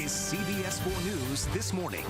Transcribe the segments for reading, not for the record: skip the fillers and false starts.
is CBS 4 News This Morning.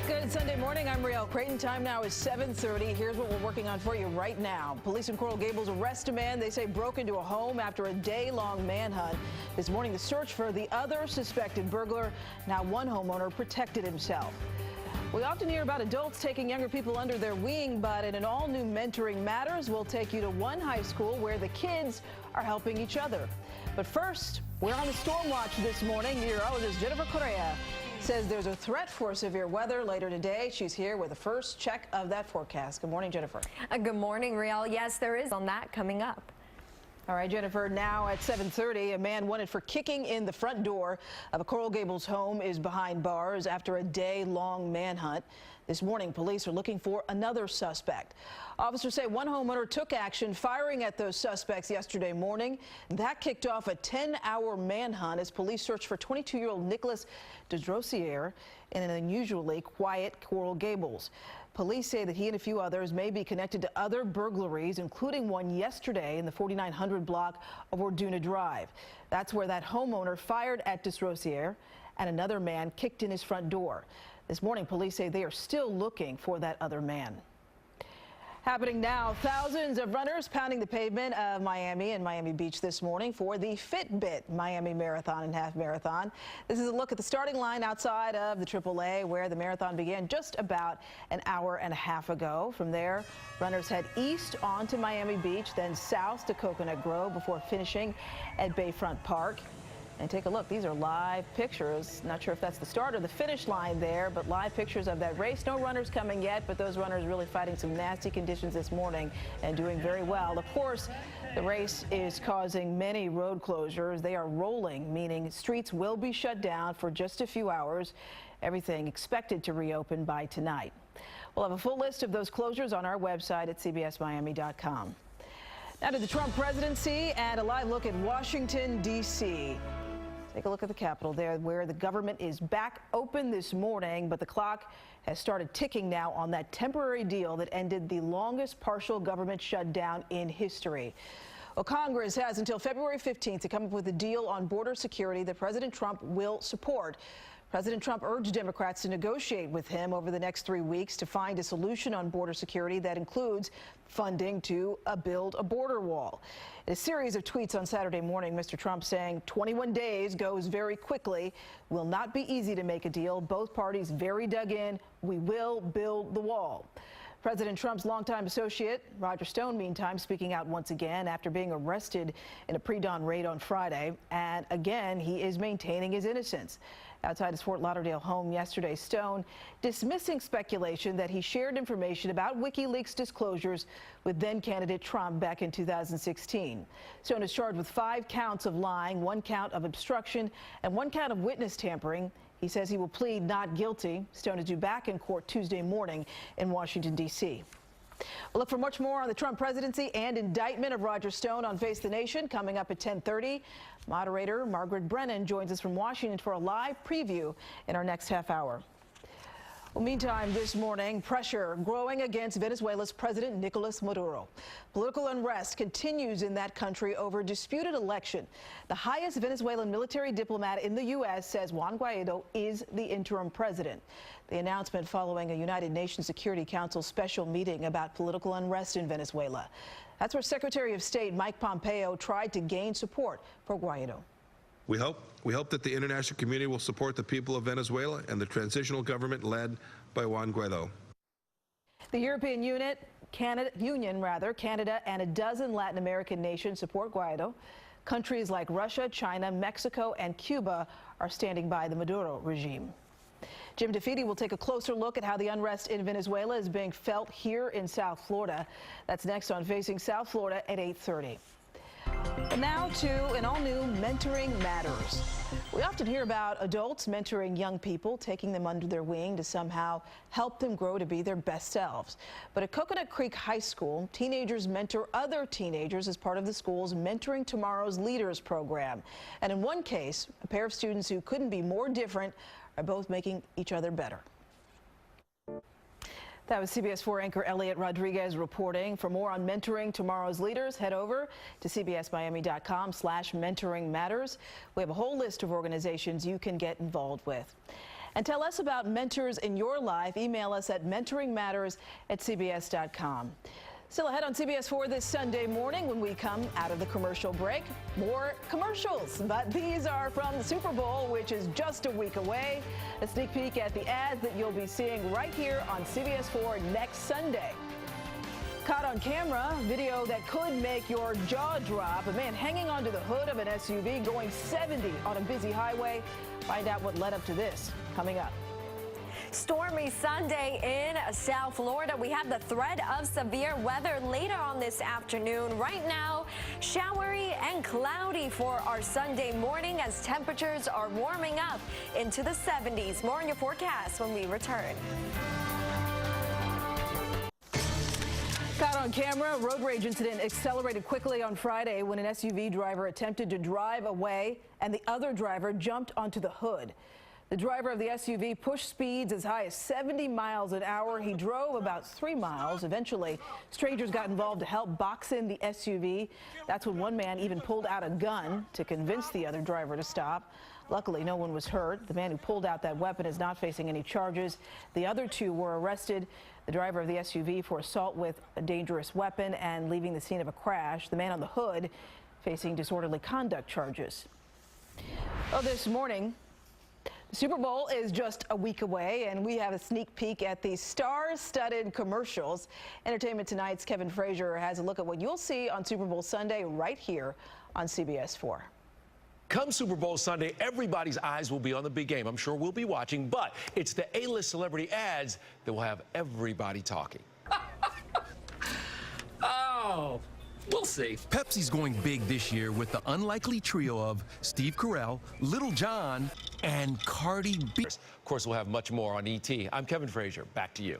Good Sunday morning. I'm Riel Creighton. Time now is 7:30. Here's what we're working on for you right now. Police in Coral Gables arrest a man they say broke into a home after a day-long manhunt. This morning, the search for the other suspected burglar. Now one homeowner protected himself. We often hear about adults taking younger people under their wing, but in an all-new Mentoring Matters, we'll take you to one high school where the kids are helping each other. But first, we're on the storm watch this morning. Meteorologist Jennifer Correa says there's a threat for severe weather later today. She's here with the first check of that forecast. Good morning, Jennifer. Good morning, Riel. Yes, there is on that coming up. All right, Jennifer, now at 7:30, a man wanted for kicking in the front door of a Coral Gables home is behind bars after a day-long manhunt. This morning, police are looking for another suspect. Officers say one homeowner took action, firing at those suspects yesterday morning. That kicked off a 10-hour manhunt as police searched for 22-year-old Nicholas Desrosiers in an unusually quiet Coral Gables. Police say that he and a few others may be connected to other burglaries, including one yesterday in the 4900 block of Orduna Drive. That's where that homeowner fired at Desrosiers and another man kicked in his front door. This morning, police say they are still looking for that other man. Happening now, thousands of runners pounding the pavement of Miami and Miami Beach this morning for the Fitbit Miami Marathon and Half Marathon. This is a look at the starting line outside of the AAA, where the marathon began just about an hour and a half ago. From there, runners head east onto Miami Beach, then south to Coconut Grove before finishing at Bayfront Park. And take a look. These are live pictures. Not sure if that's the start or the finish line there, but live pictures of that race. No runners coming yet, but those runners really fighting some nasty conditions this morning and doing very well. Of course, the race is causing many road closures. They are rolling, meaning streets will be shut down for just a few hours. Everything expected to reopen by tonight. We'll have a full list of those closures on our website at cbsmiami.com. Now to the Trump presidency and a live look at Washington, D.C. Take a look at the Capitol there, where the government is back open this morning, but the clock has started ticking now on that temporary deal that ended the longest partial government shutdown in history. Well, Congress has until February 15th to come up with a deal on border security that President Trump will support. President Trump urged Democrats to negotiate with him over the next 3 weeks to find a solution on border security that includes funding to build a border wall. In a series of tweets on Saturday morning, Mr. Trump saying 21 days goes very quickly, will not be easy to make a deal. Both parties very dug in. We will build the wall. President Trump's longtime associate, Roger Stone, meantime, speaking out once again after being arrested in a pre-dawn raid on Friday. And again, he is maintaining his innocence. Outside his Fort Lauderdale home yesterday, Stone dismissing speculation that he shared information about WikiLeaks disclosures with then-candidate Trump back in 2016. Stone is charged with 5 counts of lying, 1 count of obstruction, and 1 count of witness tampering. He says he will plead not guilty. Stone is due back in court Tuesday morning in Washington, D.C. We'll look for much more on the Trump presidency and indictment of Roger Stone on Face the Nation coming up at 10:30. Moderator Margaret Brennan joins us from Washington for a live preview in our next half hour. Well, meantime, this morning, pressure growing against Venezuela's President Nicolas Maduro. Political unrest continues in that country over a disputed election. The highest Venezuelan military diplomat in the U.S. says Juan Guaido is the interim president. The announcement following a United Nations Security Council special meeting about political unrest in Venezuela. That's where Secretary of State Mike Pompeo tried to gain support for Guaido. We hope that the international community will support the people of Venezuela and the transitional government led by Juan Guaido. The European Union, Canada, and a dozen Latin American nations support Guaido. Countries like Russia, China, Mexico, and Cuba are standing by the Maduro regime. Jim DeFede will take a closer look at how the unrest in Venezuela is being felt here in South Florida. That's next on Facing South Florida at 8:30. And now to an all-new Mentoring Matters. We often hear about adults mentoring young people, taking them under their wing to somehow help them grow to be their best selves. But at Coconut Creek High School, teenagers mentor other teenagers as part of the school's Mentoring Tomorrow's Leaders program. And in one case, a pair of students who couldn't be more different are both making each other better. That was CBS 4 anchor Elliot Rodriguez reporting. For more on mentoring tomorrow's leaders, head over to cbsmiami.com/mentoringmatters. We have a whole list of organizations you can get involved with. And tell us about mentors in your life. Email us at mentoringmatters@cbs.com. Still ahead on CBS 4 this Sunday morning when we come out of the commercial break. More commercials, but these are from the Super Bowl, which is just a week away. A sneak peek at the ads that you'll be seeing right here on CBS 4 next Sunday. Caught on camera, video that could make your jaw drop. A man hanging onto the hood of an SUV going 70 on a busy highway. Find out what led up to this coming up. Stormy Sunday in South Florida. We have the threat of severe weather later on this afternoon. Right now, showery and cloudy for our Sunday morning as temperatures are warming up into the 70s. More on your forecast when we return. Caught on camera, road rage incident accelerated quickly on Friday when an SUV driver attempted to drive away and the other driver jumped onto the hood. The driver of the SUV pushed speeds as high as 70 miles an hour. He drove about 3 miles. Eventually, strangers got involved to help box in the SUV. That's when one man even pulled out a gun to convince the other driver to stop. Luckily, no one was hurt. The man who pulled out that weapon is not facing any charges. The other two were arrested. The driver of the SUV for assault with a dangerous weapon and leaving the scene of a crash. The man on the hood facing disorderly conduct charges. Well, this morning, the Super Bowl is just a week away, and we have a sneak peek at the star-studded commercials. Entertainment Tonight's Kevin Frazier has a look at what you'll see on Super Bowl Sunday right here on CBS 4. Come Super Bowl Sunday, everybody's eyes will be on the big game. I'm sure we'll be watching, but it's the A-list celebrity ads that will have everybody talking. Oh, we'll see. Pepsi's going big this year with the unlikely trio of Steve Carell, Little John, and Cardi B. Of course, we'll have much more on ET. I'm Kevin Frazier. Back to you.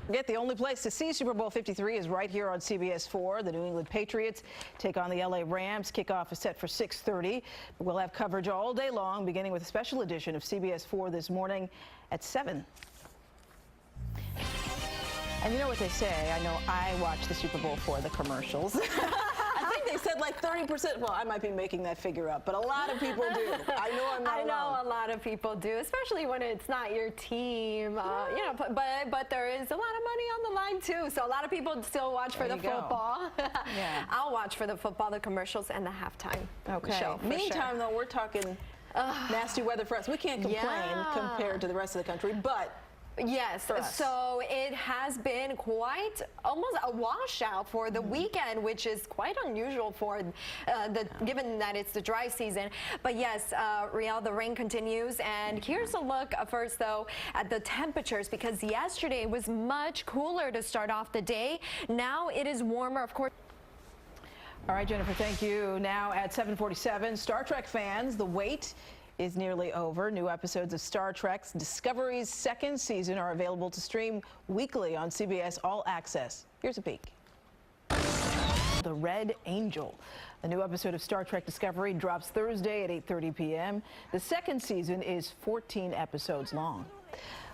Forget the only place to see Super Bowl 53 is right here on CBS 4. The New England Patriots take on the LA Rams. Kickoff is set for 6:30. We'll have coverage all day long, beginning with a special edition of CBS 4 this morning at 7. And you know what they say. I know I watch the Super Bowl for the commercials. I think they said like 30%. Well, I might be making that figure up, but a lot of people do. I know I'm not alone. I know a lot of people do, especially when it's not your team. You know, but there is a lot of money on the line too. So a lot of people still watch for the football. Yeah. I'll watch for the football, the commercials, and the halftime show. Meantime, though, we're talking nasty weather for us. We can't complain compared to the rest of the country, but. Yes, so it has been quite almost a washout for the weekend, which is quite unusual for given that it's the dry season. But yes, Riel, the rain continues, and here's a look first though at the temperatures, because yesterday it was much cooler to start off the day. Now it is warmer, of course. All right, Jennifer, thank you. Now at 7:47, Star Trek fans, the wait is nearly over. New episodes of Star Trek's Discovery's second season are available to stream weekly on CBS All Access. Here's a peek. The Red Angel. A new episode of Star Trek Discovery drops Thursday at 8:30 p.m. The second season is 14 episodes long.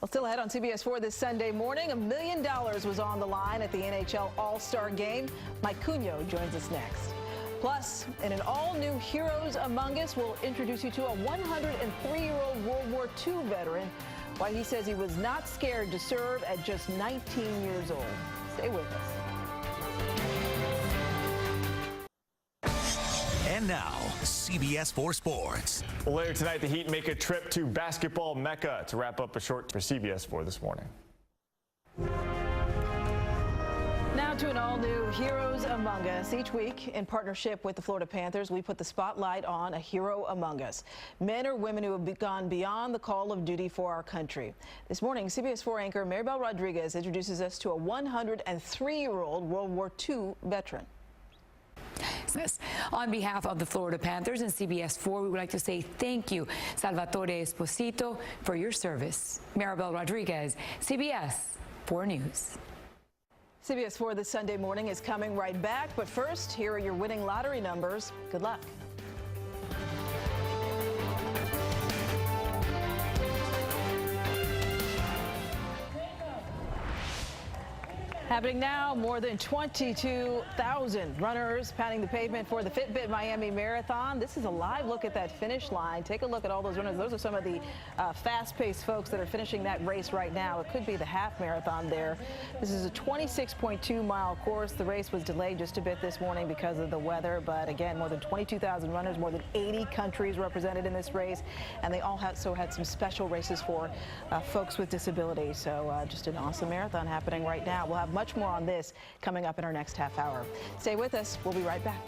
Well, still ahead on CBS 4 this Sunday morning, $1 million was on the line at the NHL All-Star Game. Mike Cugno joins us next. Plus, in an all-new Heroes Among Us, we'll introduce you to a 103-year-old World War II veteran, why he says he was not scared to serve at just 19 years old. Stay with us. And now, CBS 4 Sports. Well, later tonight, the Heat make a trip to basketball Mecca to wrap up a short for CBS 4 this morning. Now to an all-new Heroes Among Us. Each week, in partnership with the Florida Panthers, we put the spotlight on a hero among us. Men or women who have gone beyond the call of duty for our country. This morning, CBS 4 anchor Maribel Rodriguez introduces us to a 103-year-old World War II veteran. On behalf of the Florida Panthers and CBS 4, we would like to say thank you, Salvatore Esposito, for your service. Maribel Rodriguez, CBS 4 News. CBS 4 this Sunday morning is coming right back, but first, here are your winning lottery numbers. Good luck. Happening now, more than 22,000 runners pounding the pavement for the Fitbit Miami Marathon. This is a live look at that finish line. Take a look at all those runners. Those are some of the fast-paced folks that are finishing that race right now. It could be the half marathon there. This is a 26.2-mile course. The race was delayed just a bit this morning because of the weather, but again, more than 22,000 runners, more than 80 countries represented in this race, and they all also had some special races for folks with disabilities. So just an awesome marathon happening right now. We'll have much more on this coming up in our next half hour. Stay with us. We'll be right back.